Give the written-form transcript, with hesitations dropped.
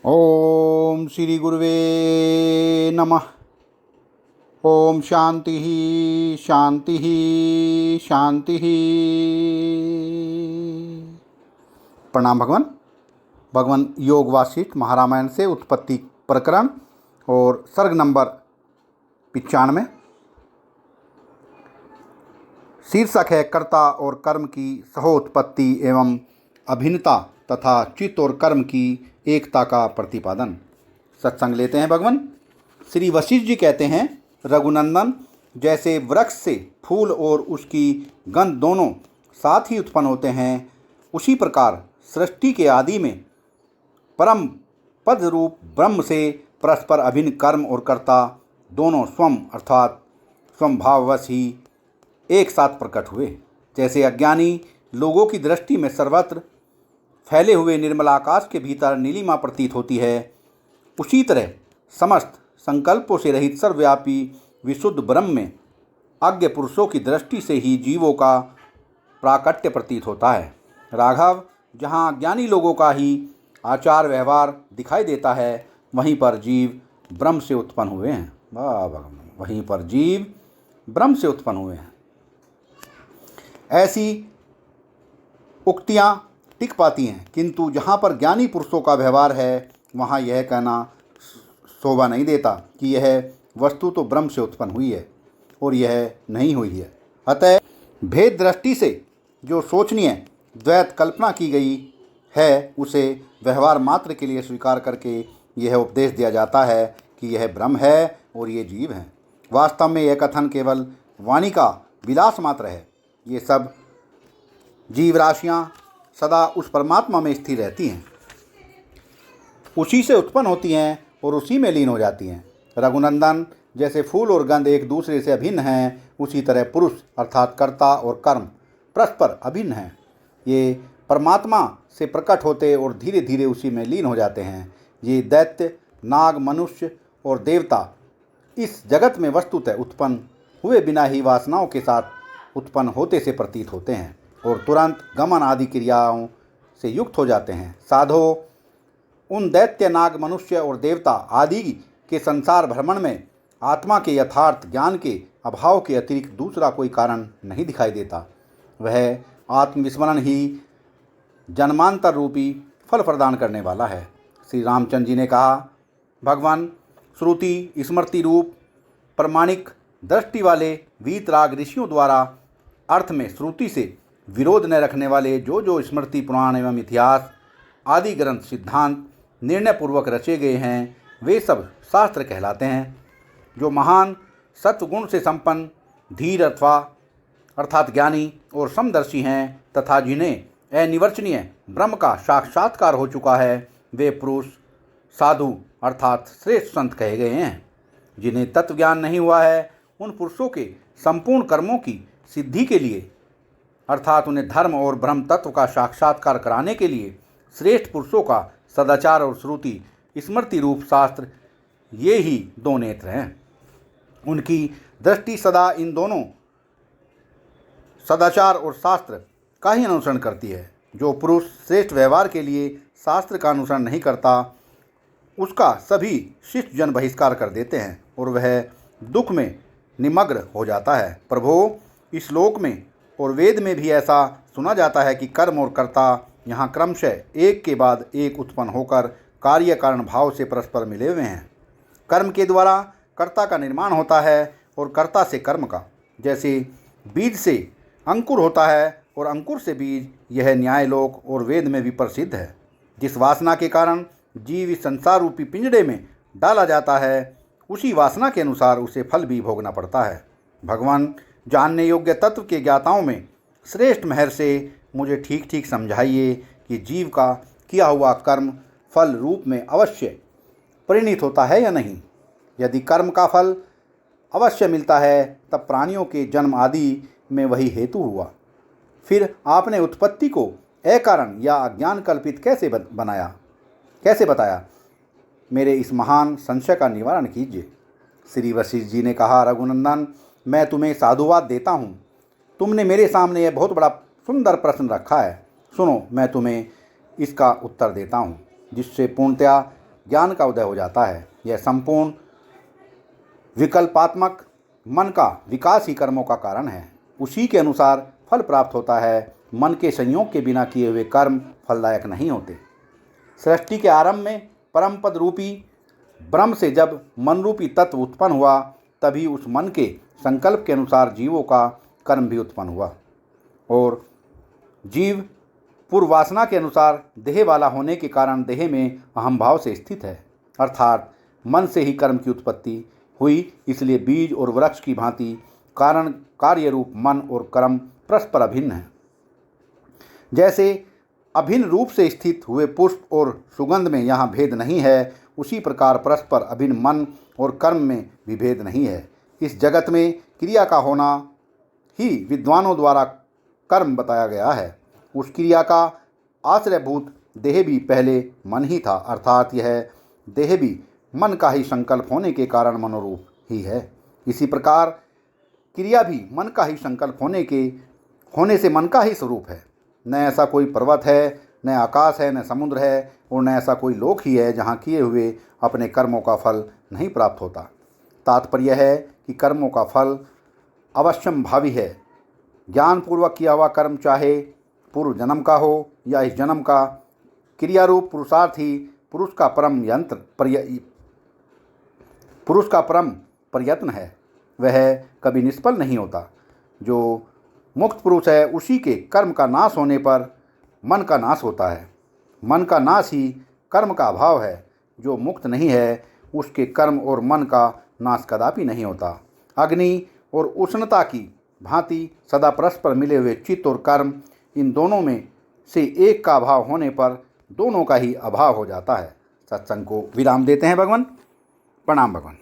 ओम श्री गुरुवे नमः। ओम शांति शांति शांति। प्रणाम भगवान। भगवान योग वासिष्ठ महारामायण से उत्पत्ति प्रकरण और सर्ग नंबर 95। शीर्षक है कर्ता और कर्म की सहोत्पत्ति एवं अभिन्नता तथा चित्त और कर्म की एकता का प्रतिपादन। सत्संग लेते हैं भगवान। श्री वशिष्ठ जी कहते हैं, रघुनंदन, जैसे वृक्ष से फूल और उसकी गंध दोनों साथ ही उत्पन्न होते हैं, उसी प्रकार सृष्टि के आदि में परम पद रूप ब्रह्म से परस्पर अभिन्न कर्म और कर्ता दोनों स्वयं अर्थात स्वभाववश ही एक साथ प्रकट हुए। जैसे अज्ञानी लोगों की दृष्टि में सर्वत्र फैले हुए निर्मल आकाश के भीतर नीलिमा प्रतीत होती है, उसी तरह समस्त संकल्पों से रहित सर्वव्यापी विशुद्ध ब्रह्म में अज्ञ पुरुषों की दृष्टि से ही जीवों का प्राकट्य प्रतीत होता है। राघव, जहाँ ज्ञानी लोगों का ही आचार व्यवहार दिखाई देता है, वहीं पर जीव ब्रह्म से उत्पन्न हुए हैं। वाह भगवान, वहीं पर जीव ब्रह्म से उत्पन्न हुए हैं। ऐसी उक्तियाँ टिक पाती हैं, किंतु जहाँ पर ज्ञानी पुरुषों का व्यवहार है, वहाँ यह कहना शोभा नहीं देता कि यह वस्तु तो ब्रह्म से उत्पन्न हुई है और यह नहीं हुई है। अतः भेद दृष्टि से जो सोचनीय द्वैत कल्पना की गई है, उसे व्यवहार मात्र के लिए स्वीकार करके यह उपदेश दिया जाता है कि यह ब्रह्म है और ये जीव हैं। वास्तव में यह कथन केवल वाणी का विलास मात्र है। ये सब जीव राशियाँ सदा उस परमात्मा में स्थिर रहती हैं, उसी से उत्पन्न होती हैं और उसी में लीन हो जाती हैं। रघुनंदन, जैसे फूल और गंध एक दूसरे से अभिन्न हैं, उसी तरह पुरुष अर्थात कर्ता और कर्म परस्पर अभिन्न हैं। ये परमात्मा से प्रकट होते और धीरे धीरे उसी में लीन हो जाते हैं। ये दैत्य, नाग, मनुष्य और देवता इस जगत में वस्तुतः उत्पन्न हुए बिना ही वासनाओं के साथ उत्पन्न होते से प्रतीत होते हैं और तुरंत गमन आदि क्रियाओं से युक्त हो जाते हैं। साधो, उन दैत्य, नाग, मनुष्य और देवता आदि के संसार भ्रमण में आत्मा के यथार्थ ज्ञान के अभाव के अतिरिक्त दूसरा कोई कारण नहीं दिखाई देता। वह आत्मविस्मरण ही जन्मांतर रूपी फल प्रदान करने वाला है। श्री रामचंद्र जी ने कहा, भगवान, श्रुति स्मृति रूप प्रमाणिक दृष्टि वाले वीतराग ऋषियों द्वारा अर्थ में श्रुति से विरोध न रखने वाले जो स्मृति, पुराण एवं इतिहास आदि ग्रंथ सिद्धांत निर्णय पूर्वक रचे गए हैं, वे सब शास्त्र कहलाते हैं। जो महान सत्वगुण से संपन्न धीर अर्थात ज्ञानी और समदर्शी हैं तथा जिन्हें अनिर्वचनीय ब्रह्म का साक्षात्कार हो चुका है, वे पुरुष साधु अर्थात श्रेष्ठ संत कहे गए हैं। जिन्हें तत्व ज्ञान नहीं हुआ है, उन पुरुषों के संपूर्ण कर्मों की सिद्धि के लिए अर्थात उन्हें धर्म और ब्रह्म तत्व का साक्षात्कार कराने के लिए श्रेष्ठ पुरुषों का सदाचार और श्रुति स्मृति रूप शास्त्र ये ही दो नेत्र हैं। उनकी दृष्टि सदा इन दोनों सदाचार और शास्त्र का ही अनुसरण करती है। जो पुरुष श्रेष्ठ व्यवहार के लिए शास्त्र का अनुसरण नहीं करता, उसका सभी शिष्ट जन बहिष्कार कर देते हैं और वह दुख में निमग्न हो जाता है। प्रभो, इस श्लोक में और वेद में भी ऐसा सुना जाता है कि कर्म और कर्ता यहाँ क्रमशः एक के बाद एक उत्पन्न होकर कार्य कारण भाव से परस्पर मिले हुए हैं। कर्म के द्वारा कर्ता का निर्माण होता है और कर्ता से कर्म का। जैसे बीज से अंकुर होता है और अंकुर से बीज, यह न्यायलोक और वेद में भी प्रसिद्ध है। जिस वासना के कारण जीव इस संसार रूपी पिंजड़े में डाला जाता है, उसी वासना के अनुसार उसे फल भी भोगना पड़ता है। भगवान, जानने योग्य तत्व के ज्ञाताओं में श्रेष्ठ महर्षि से मुझे ठीक ठीक समझाइए कि जीव का किया हुआ कर्म फल रूप में अवश्य परिणित होता है या नहीं। यदि कर्म का फल अवश्य मिलता है, तब प्राणियों के जन्म आदि में वही हेतु हुआ। फिर आपने उत्पत्ति को अकारण या अज्ञान कल्पित कैसे बताया? मेरे इस महान संशय का निवारण कीजिए। श्री वशिष्ठ जी ने कहा, रघुनंदन, मैं तुम्हें साधुवाद देता हूँ। तुमने मेरे सामने यह बहुत बड़ा सुंदर प्रश्न रखा है। सुनो, मैं तुम्हें इसका उत्तर देता हूँ, जिससे पूर्णतया ज्ञान का उदय हो जाता है। यह संपूर्ण विकल्पात्मक मन का विकास ही कर्मों का कारण है। उसी के अनुसार फल प्राप्त होता है। मन के संयोग के बिना किए हुए कर्म फलदायक नहीं होते। सृष्टि के आरंभ में परम पद रूपी ब्रह्म से जब मन रूपी तत्व उत्पन्न हुआ, तभी उस मन के संकल्प के अनुसार जीवों का कर्म भी उत्पन्न हुआ। और जीव पूर्व वासना के अनुसार देह वाला होने के कारण देह में अहम भाव से स्थित है, अर्थात मन से ही कर्म की उत्पत्ति हुई। इसलिए बीज और वृक्ष की भांति कारण कार्य रूप मन और कर्म परस्पर अभिन्न है। जैसे अभिन्न रूप से स्थित हुए पुष्प और सुगंध में यहाँ भेद नहीं है, उसी प्रकार परस्पर अभिन्न मन और कर्म में भी भेद नहीं है। इस जगत में क्रिया का होना ही विद्वानों द्वारा कर्म बताया गया है। उस क्रिया का आश्रयभूत देह भी पहले मन ही था, अर्थात यह देह भी मन का ही संकल्प होने के कारण मनोरूप ही है। इसी प्रकार क्रिया भी मन का ही संकल्प होने से मन का ही स्वरूप है। न ऐसा कोई पर्वत है, न आकाश है, न समुद्र है, और न ऐसा कोई लोक ही है जहाँ किए हुए अपने कर्मों का फल नहीं प्राप्त होता। तात्पर्य है कि कर्मों का फल अवश्यम भावी है। ज्ञानपूर्वक किया हुआ कर्म चाहे पूर्व जन्म का हो या इस जन्म का, क्रियारूप पुरुषार्थ ही पुरुष का परम प्रयत्न है। वह कभी निष्फल नहीं होता। जो मुक्त पुरुष है, उसी के कर्म का नाश होने पर मन का नाश होता है। मन का नाश ही कर्म का अभाव है। जो मुक्त नहीं है, उसके कर्म और मन का नाश कदापि नहीं होता। अग्नि और उष्णता की भांति सदा परस्पर मिले हुए चित्त और कर्म, इन दोनों में से एक का अभाव होने पर दोनों का ही अभाव हो जाता है। सत्संग को विराम देते हैं भगवान। प्रणाम भगवान।